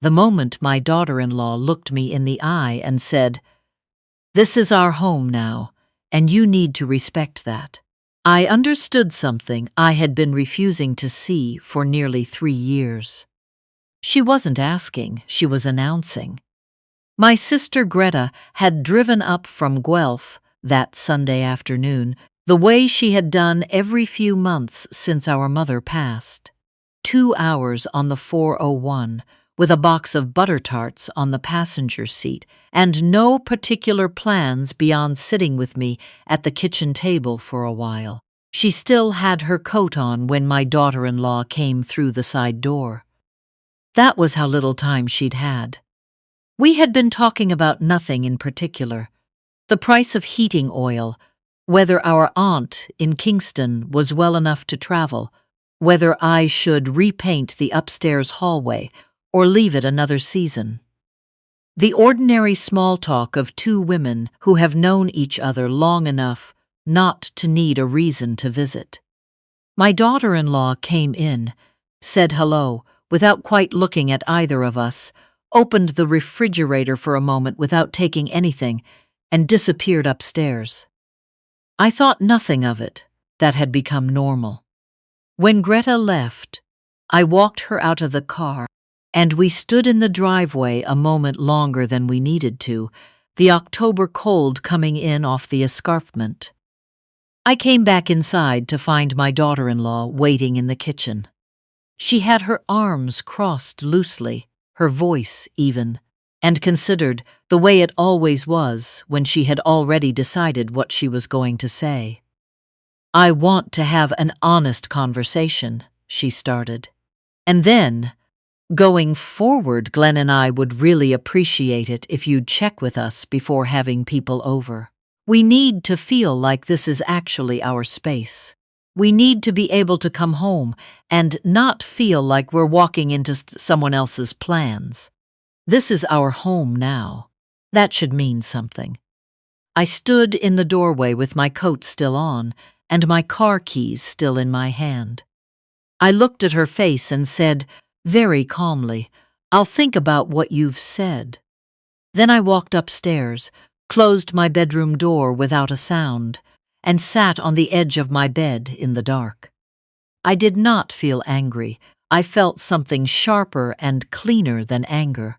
The moment my daughter-in-law looked me in the eye and said, "This is our home now, and you need to respect that," I understood something I had been refusing to see for nearly 3 years. She wasn't asking, she was announcing. My sister Greta had driven up from Guelph that Sunday afternoon, the way she had done every few months since our mother passed. 2 hours on the 401, with a box of butter tarts on the passenger seat, and no particular plans beyond sitting with me at the kitchen table for a while. She still had her coat on when my daughter-in-law came through the side door. That was how little time she'd had. We had been talking about nothing in particular. The price of heating oil, whether our aunt in Kingston was well enough to travel, whether I should repaint the upstairs hallway or leave it another season. The ordinary small talk of 2 women who have known each other long enough not to need a reason to visit. My daughter-in-law came in, said hello without quite looking at either of us, opened the refrigerator for a moment without taking anything, and disappeared upstairs. I thought nothing of it. That had become normal. When Greta left, I walked her out of the car, and we stood in the driveway a moment longer than we needed to, the October cold coming in off the escarpment. I came back inside to find my daughter-in-law waiting in the kitchen. She had her arms crossed loosely, her voice even, and considered, the way it always was when she had already decided what she was going to say. "I want to have an honest conversation," she started. "And then, going forward, Glenn and I would really appreciate it if you'd check with us before having people over. We need to feel like this is actually our space. We need to be able to come home and not feel like we're walking into someone else's plans. This is our home now. That should mean something." I stood in the doorway with my coat still on and my car keys still in my hand. I looked at her face and said, very calmly, "I'll think about what you've said." Then I walked upstairs, closed my bedroom door without a sound, and sat on the edge of my bed in the dark. I did not feel angry. I felt something sharper and cleaner than anger.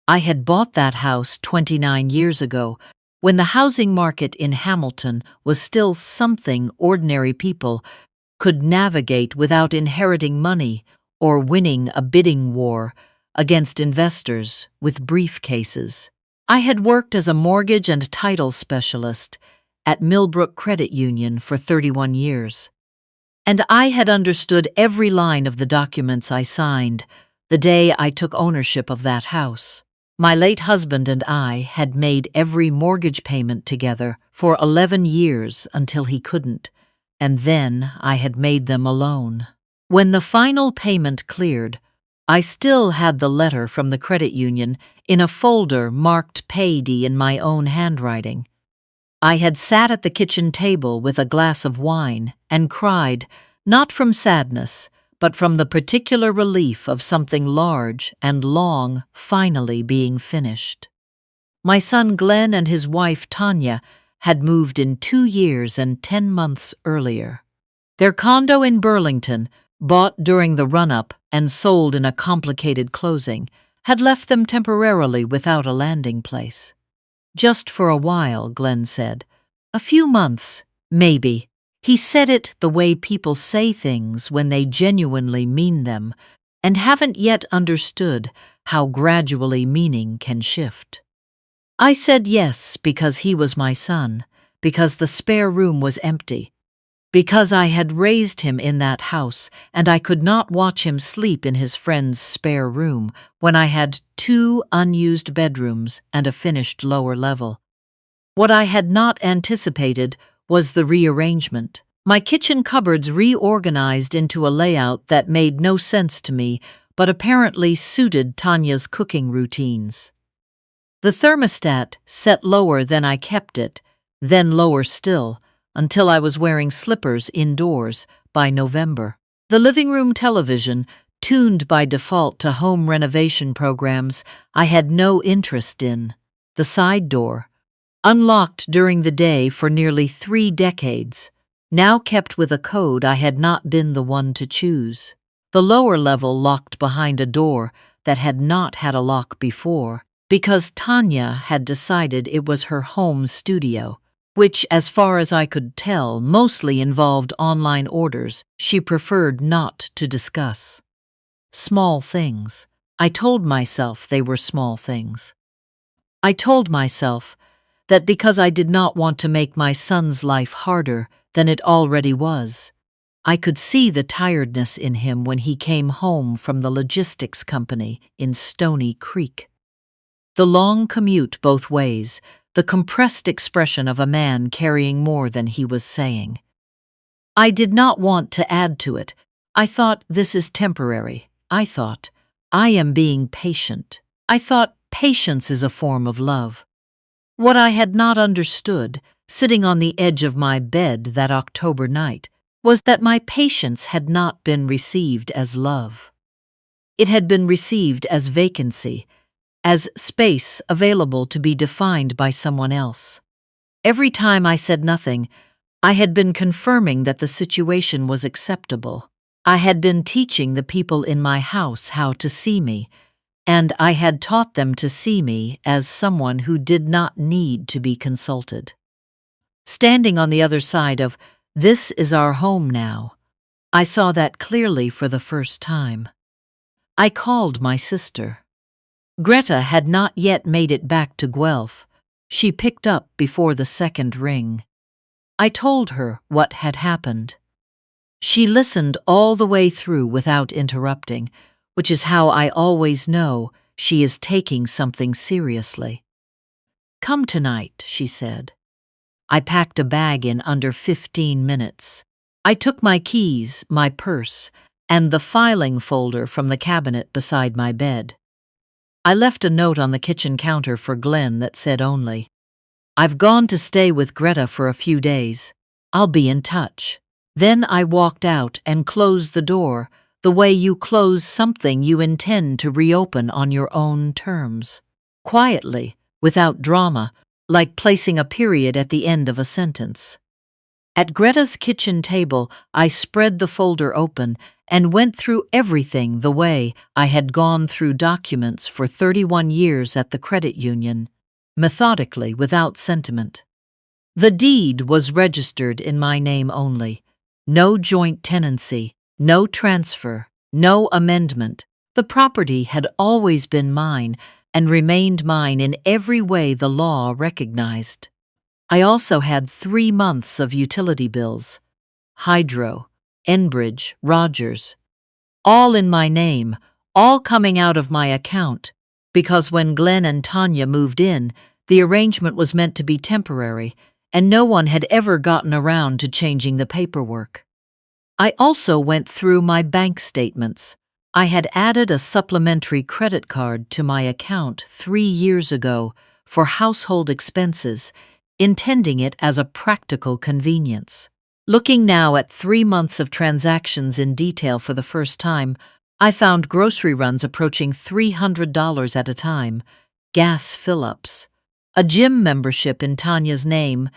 I had bought that house 29 years ago, when the housing market in Hamilton was still something ordinary people could navigate without inheriting money or winning a bidding war against investors with briefcases. I had worked as a mortgage and title specialist at Millbrook Credit Union for 31 years, and I had understood every line of the documents I signed the day I took ownership of that house. My late husband and I had made every mortgage payment together for 11 years until he couldn't, and then I had made them alone. When the final payment cleared, I still had the letter from the credit union in a folder marked payee in my own handwriting. I had sat at the kitchen table with a glass of wine and cried, not from sadness, but from the particular relief of something large and long finally being finished. My son Glenn and his wife Tanya had moved in 2 years and 10 months earlier. Their condo in Burlington, bought during the run-up and sold in a complicated closing, had left them temporarily without a landing place. Just for a while, Glenn said. A few months, maybe. He said it the way people say things when they genuinely mean them, and haven't yet understood how gradually meaning can shift. I said yes because he was my son, because the spare room was empty, because I had raised him in that house and I could not watch him sleep in his friend's spare room when I had 2 unused bedrooms and a finished lower level. What I had not anticipated was the rearrangement. My kitchen cupboards reorganized into a layout that made no sense to me, but apparently suited Tanya's cooking routines. The thermostat set lower than I kept it, then lower still, until I was wearing slippers indoors by November. The living room television tuned by default to home renovation programs I had no interest in. The side door, unlocked during the day for nearly 3 decades, now kept with a code I had not been the one to choose. The lower level locked behind a door that had not had a lock before, because Tanya had decided it was her home studio, which, as far as I could tell, mostly involved online orders she preferred not to discuss. Small things. I told myself they were small things. I told myself that because I did not want to make my son's life harder than it already was. I could see the tiredness in him when he came home from the logistics company in Stony Creek. The long commute both ways, the compressed expression of a man carrying more than he was saying. I did not want to add to it. I thought, this is temporary. I thought, I am being patient. I thought, patience is a form of love. What I had not understood, sitting on the edge of my bed that October night, was that my patience had not been received as love. It had been received as vacancy, as space available to be defined by someone else. Every time I said nothing, I had been confirming that the situation was acceptable. I had been teaching the people in my house how to see me, and I had taught them to see me as someone who did not need to be consulted. Standing on the other side of, "This is our home now," I saw that clearly for the first time. I called my sister. Greta had not yet made it back to Guelph. She picked up before the second ring. I told her what had happened. She listened all the way through without interrupting, which is how I always know she is taking something seriously. "Come tonight," she said. I packed a bag in under 15 minutes. I took my keys, my purse, and the filing folder from the cabinet beside my bed. I left a note on the kitchen counter for Glenn that said only, "I've gone to stay with Greta for a few days. I'll be in touch." Then I walked out and closed the door the way you close something you intend to reopen on your own terms. Quietly, without drama, like placing a period at the end of a sentence. At Greta's kitchen table, I spread the folder open and went through everything the way I had gone through documents for 31 years at the credit union, methodically, without sentiment. The deed was registered in my name only. No joint tenancy, no transfer, no amendment. The property had always been mine and remained mine in every way the law recognized. I also had 3 months of utility bills, Hydro, Enbridge, Rogers, all in my name, all coming out of my account, because when Glenn and Tanya moved in, the arrangement was meant to be temporary, and no one had ever gotten around to changing the paperwork. I also went through my bank statements. I had added a supplementary credit card to my account 3 years ago for household expenses, intending it as a practical convenience. Looking now at 3 months of transactions in detail for the first time, I found grocery runs approaching $300 at a time, gas fill-ups, a gym membership in Tanya's name,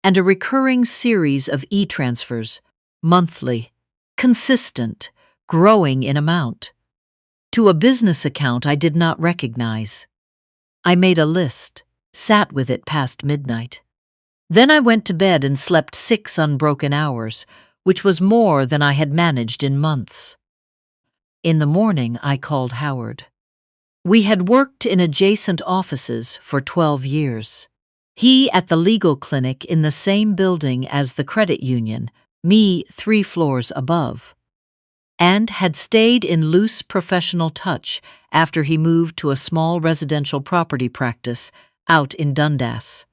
and a recurring series of e-transfers, monthly, consistent, growing in amount, to a business account I did not recognize. I made a list, sat with it past midnight. Then I went to bed and slept 6 unbroken hours, which was more than I had managed in months. In the morning, I called Howard. We had worked in adjacent offices for 12 years. He at the legal clinic in the same building as the credit union, me 3 floors above, and had stayed in loose professional touch after he moved to a small residential property practice out in Dundas.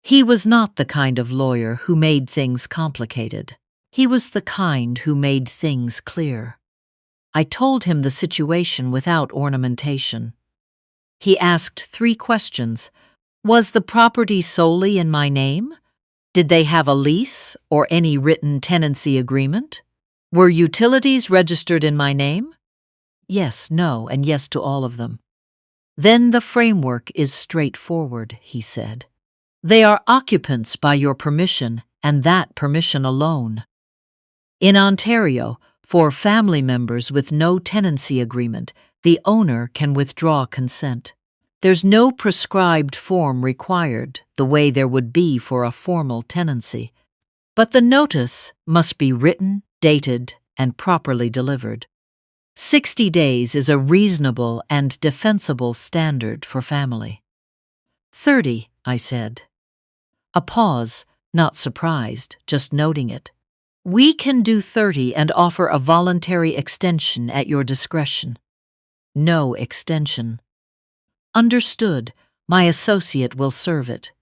He was not the kind of lawyer who made things complicated. He was the kind who made things clear. I told him the situation without ornamentation. He asked 3 questions. Was the property solely in my name? Did they have a lease or any written tenancy agreement? Were utilities registered in my name? Yes, no, and yes to all of them. Then the framework is straightforward, he said. They are occupants by your permission, and that permission alone. In Ontario, for family members with no tenancy agreement, the owner can withdraw consent. There's no prescribed form required, the way there would be for a formal tenancy. But the notice must be written, dated, and properly delivered. 60 days is a reasonable and defensible standard for family. 30, I said. A pause, not surprised, just noting it. We can do 30 and offer a voluntary extension at your discretion. No extension. Understood. My associate will serve it.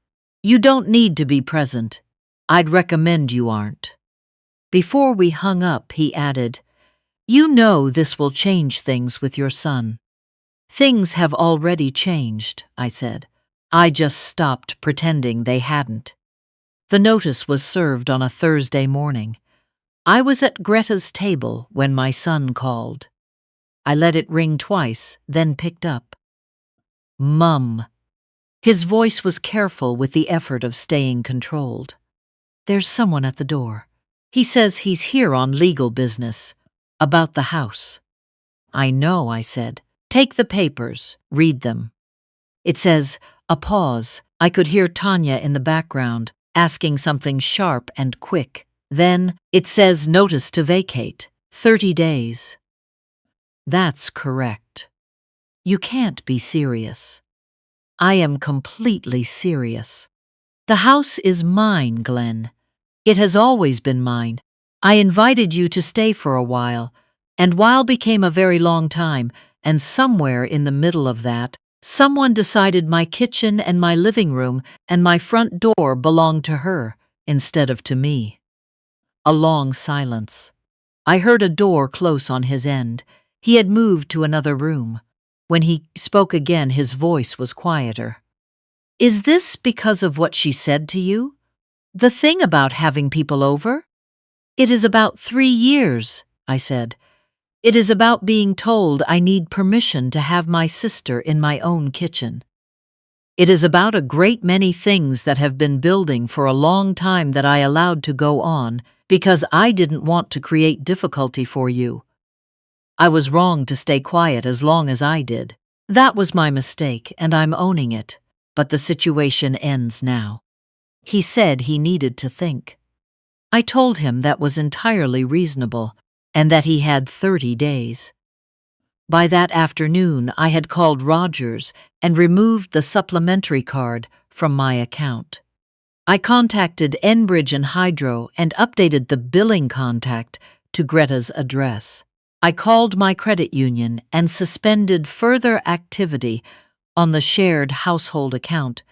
You don't need to be present. I'd recommend you aren't. Before we hung up, he added, You know this will change things with your son. Things have already changed, I said. I just stopped pretending they hadn't. The notice was served on a Thursday morning. I was at Greta's table when my son called. I let it ring twice, then picked up. Mum. His voice was careful with the effort of staying controlled. There's someone at the door. He says he's here on legal business. About the house. I know, I said. Take the papers, read them. It says, a pause. I could hear Tanya in the background, asking something sharp and quick. Then, it says notice to vacate, 30 days. That's correct. You can't be serious. I am completely serious. The house is mine, Glenn. It has always been mine. I invited you to stay for a while, and while became a very long time, and somewhere in the middle of that, someone decided my kitchen and my living room and my front door belonged to her instead of to me. A long silence. I heard a door close on his end. He had moved to another room. When he spoke again, his voice was quieter. Is this because of what she said to you? The thing about having people over? It is about 3 years, I said. It is about being told I need permission to have my sister in my own kitchen. It is about a great many things that have been building for a long time that I allowed to go on because I didn't want to create difficulty for you. I was wrong to stay quiet as long as I did. That was my mistake, and I'm owning it. But the situation ends now. He said he needed to think. I told him that was entirely reasonable, and that he had 30 days. By that afternoon, I had called Rogers and removed the supplementary card from my account. I contacted Enbridge and Hydro and updated the billing contact to Greta's address. I called my credit union and suspended further activity on the shared household account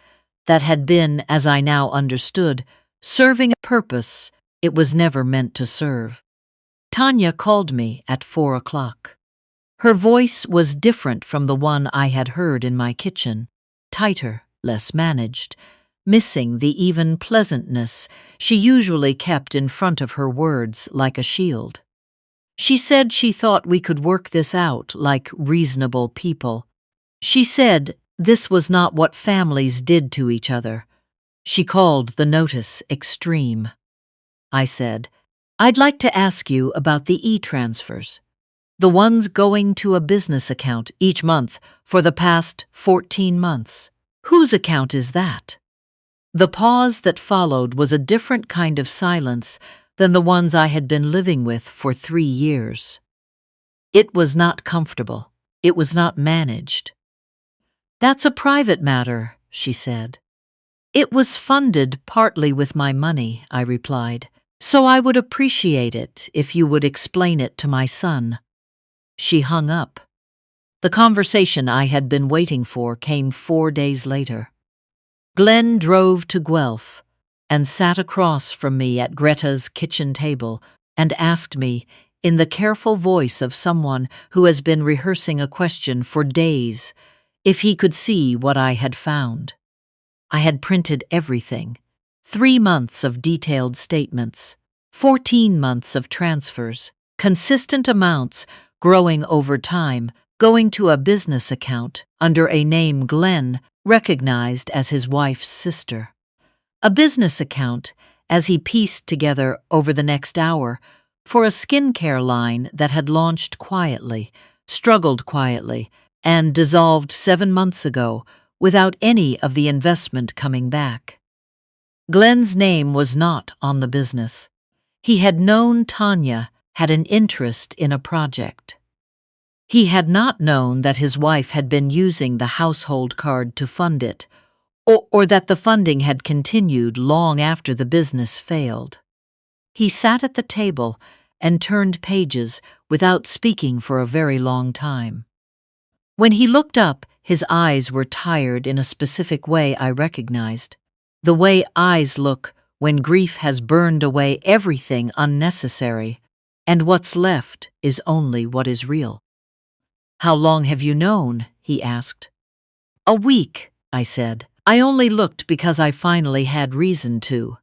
that had been, as I now understood, serving a purpose it was never meant to serve. Tanya called me at 4 o'clock. Her voice was different from the one I had heard in my kitchen, tighter, less managed, missing the even pleasantness she usually kept in front of her words like a shield. She said she thought we could work this out like reasonable people. She said this was not what families did to each other. She called the notice extreme. I said, I'd like to ask you about the e-transfers. The ones going to a business account each month for the past 14 months. Whose account is that? The pause that followed was a different kind of silence than the ones I had been living with for 3 years. It was not comfortable. It was not managed. That's a private matter, she said. It was funded partly with my money, I replied, so I would appreciate it if you would explain it to my son. She hung up. The conversation I had been waiting for came 4 days later. Glenn drove to Guelph and sat across from me at Greta's kitchen table and asked me, in the careful voice of someone who has been rehearsing a question for days, if he could see what I had found. I had printed everything, 3 months of detailed statements, 14 months of transfers, consistent amounts growing over time, going to a business account under a name Glenn recognized as his wife's sister. A business account, as he pieced together over the next hour, for a skincare line that had launched quietly, struggled quietly, and dissolved 7 months ago without any of the investment coming back. Glenn's name was not on the business. He had known Tanya had an interest in a project. He had not known that his wife had been using the household card to fund it, or that the funding had continued long after the business failed. He sat at the table and turned pages without speaking for a very long time. When he looked up, his eyes were tired in a specific way I recognized. The way eyes look when grief has burned away everything unnecessary, and what's left is only what is real. "How long have you known?" he asked. "A week," I said. "I only looked because I finally had reason to."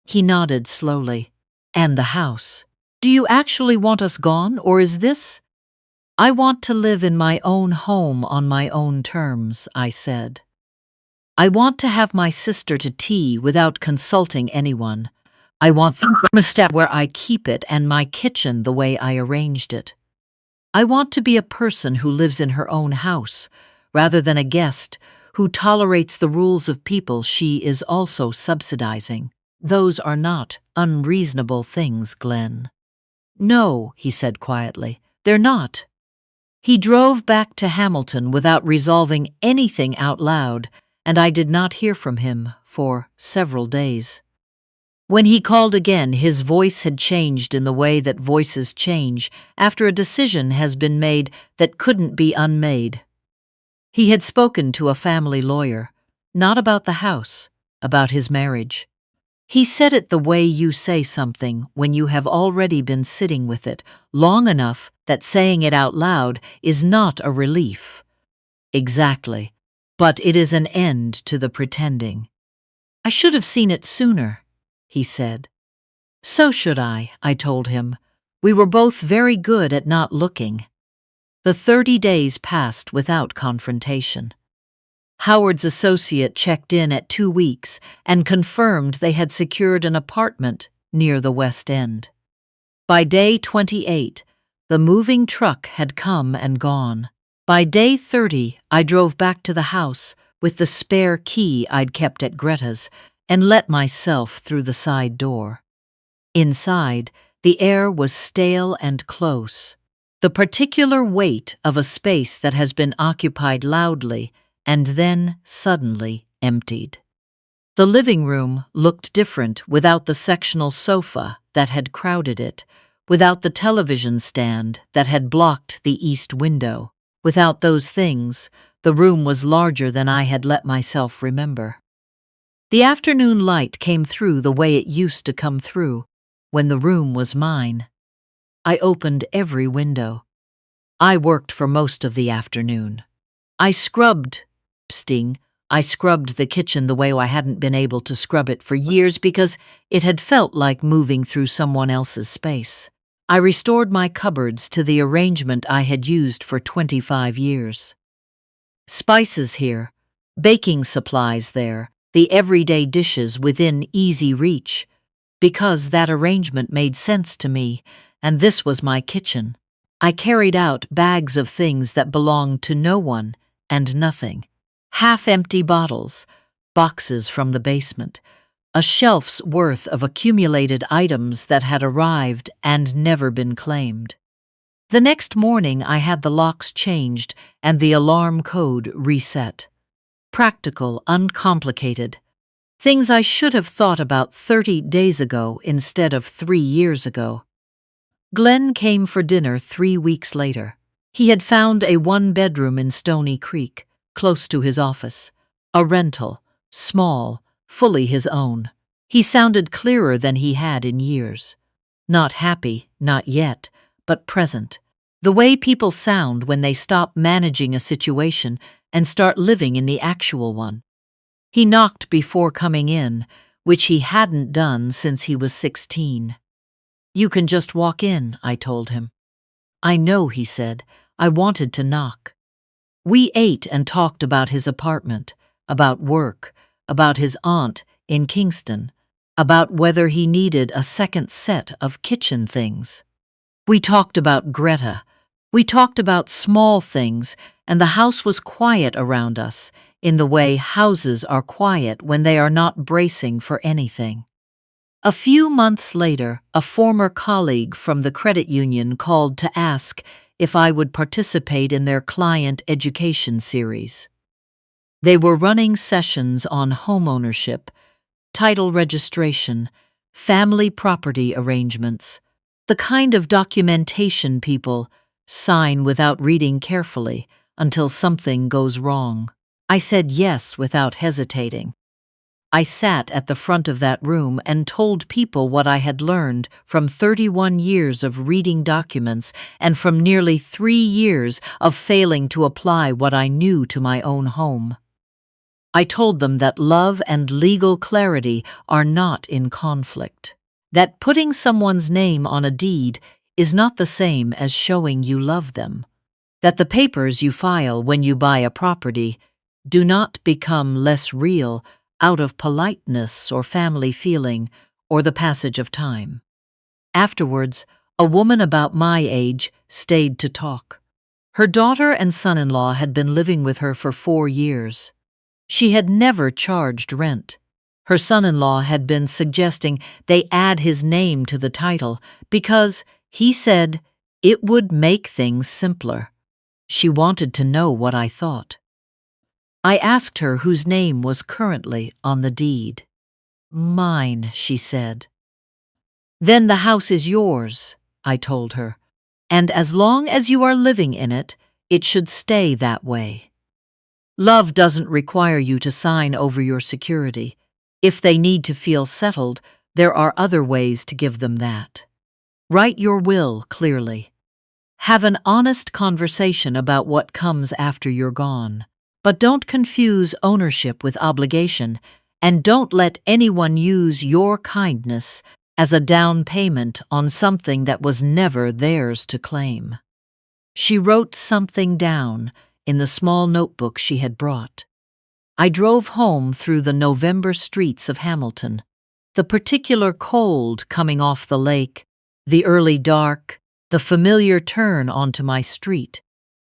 He nodded slowly. "And the house. Do you actually want us gone, or is this—" "I want to live in my own home on my own terms," I said. "I want to have my sister to tea without consulting anyone. I want the thermostat where I keep it and my kitchen the way I arranged it. I want to be a person who lives in her own house, rather than a guest who tolerates the rules of people she is also subsidizing. Those are not unreasonable things, Glenn." "No," he said quietly, "they're not." He drove back to Hamilton without resolving anything out loud, and I did not hear from him for several days. When he called again, his voice had changed in the way that voices change after a decision has been made that couldn't be unmade. He had spoken to a family lawyer, not about the house, about his marriage. He said it the way you say something when you have already been sitting with it long enough that saying it out loud is not a relief. Exactly, but it is an end to the pretending. "I should have seen it sooner," he said. "So should I told him. We were both very good at not looking." The 30 days passed without confrontation. Howard's associate checked in at 2 weeks and confirmed they had secured an apartment near the West End. By day 28, the moving truck had come and gone. By day 30, I drove back to the house with the spare key I'd kept at Greta's and let myself through the side door. Inside, the air was stale and close, the particular weight of a space that has been occupied loudly and then suddenly emptied. The living room looked different without the sectional sofa that had crowded it, without the television stand that had blocked the east window. Without those things, the room was larger than I had let myself remember. The afternoon light came through the way it used to come through, when the room was mine. I opened every window. I worked for most of the afternoon. I scrubbed the kitchen the way I hadn't been able to scrub it for years because it had felt like moving through someone else's space. I restored my cupboards to the arrangement I had used for 25 years. Spices here, baking supplies there, the everyday dishes within easy reach, because that arrangement made sense to me, and this was my kitchen. I carried out bags of things that belonged to no one and nothing. Half-empty bottles, boxes from the basement, a shelf's worth of accumulated items that had arrived and never been claimed. The next morning I had the locks changed and the alarm code reset. Practical, uncomplicated. Things I should have thought about 30 days ago instead of 3 years ago. Glenn came for dinner 3 weeks later. He had found a 1-bedroom in Stony Creek, close to his office. A rental, small, fully his own. He sounded clearer than he had in years. Not happy, not yet, but present. The way people sound when they stop managing a situation and start living in the actual one. He knocked before coming in, which he hadn't done since he was 16. "You can just walk in," I told him. "I know," he said. "I wanted to knock." We ate and talked about his apartment, about work, about his aunt in Kingston, about whether he needed a second set of kitchen things. We talked about Greta. We talked about small things, and the house was quiet around us, in the way houses are quiet when they are not bracing for anything. A few months later, a former colleague from the credit union called to ask if I would participate in their client education series. They were running sessions on homeownership, title registration, family property arrangements, the kind of documentation people sign without reading carefully until something goes wrong. I said yes without hesitating. I sat at the front of that room and told people what I had learned from 31 years of reading documents and from nearly 3 years of failing to apply what I knew to my own home. I told them that love and legal clarity are not in conflict, that putting someone's name on a deed is not the same as showing you love them, that the papers you file when you buy a property do not become less real out of politeness or family feeling or the passage of time. Afterwards, a woman about my age stayed to talk. Her daughter and son-in-law had been living with her for 4 years. She had never charged rent. Her son-in-law had been suggesting they add his name to the title because, he said, it would make things simpler. She wanted to know what I thought. I asked her whose name was currently on the deed. "Mine," she said. "Then the house is yours," I told her, "and as long as you are living in it, it should stay that way. Love doesn't require you to sign over your security. If they need to feel settled, there are other ways to give them that. Write your will clearly. Have an honest conversation about what comes after you're gone. But don't confuse ownership with obligation, and don't let anyone use your kindness as a down payment on something that was never theirs to claim." She wrote something down in the small notebook she had brought. I drove home through the November streets of Hamilton, the particular cold coming off the lake, the early dark, the familiar turn onto my street,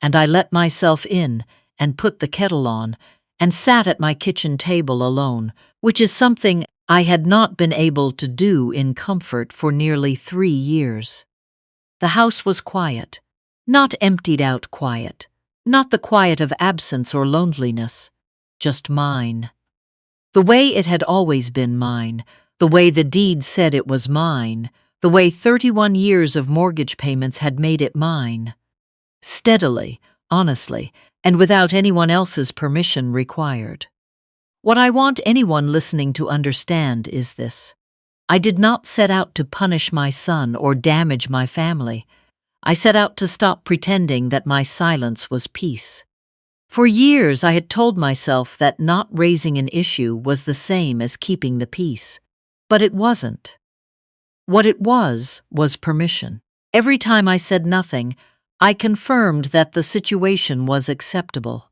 and I let myself in and put the kettle on, and sat at my kitchen table alone, which is something I had not been able to do in comfort for nearly 3 years. The house was quiet, not emptied-out quiet, not the quiet of absence or loneliness, just mine. The way it had always been mine, the way the deed said it was mine, the way 31 years of mortgage payments had made it mine. Steadily, honestly, and without anyone else's permission required. What I want anyone listening to understand is this. I did not set out to punish my son or damage my family. I set out to stop pretending that my silence was peace. For years I had told myself that not raising an issue was the same as keeping the peace. But it wasn't. What it was permission. Every time I said nothing, I confirmed that the situation was acceptable.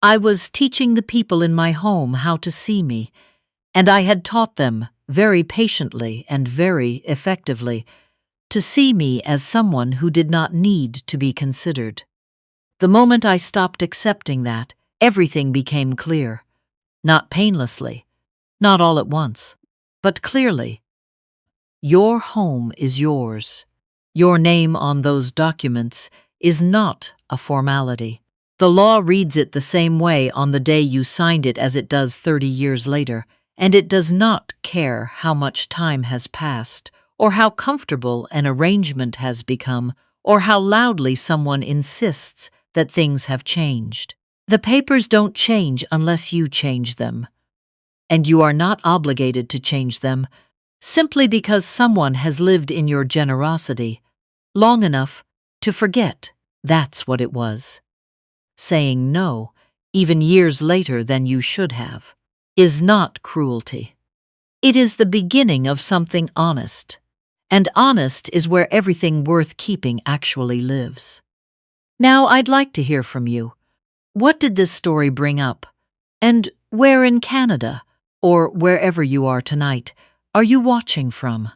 I was teaching the people in my home how to see me, and I had taught them, very patiently and very effectively, to see me as someone who did not need to be considered. The moment I stopped accepting that, everything became clear. Not painlessly, not all at once, but clearly. Your home is yours. Your name on those documents is not a formality. The law reads it the same way on the day you signed it as it does 30 years later, and it does not care how much time has passed, or how comfortable an arrangement has become, or how loudly someone insists that things have changed. The papers don't change unless you change them, and you are not obligated to change them simply because someone has lived in your generosity long enough to forget that's what it was. Saying no, even years later than you should have, is not cruelty. It is the beginning of something honest, And honest is where everything worth keeping actually lives. Now I'd like to hear from you. What did this story bring up? And where in Canada, or wherever you are tonight, are you watching from?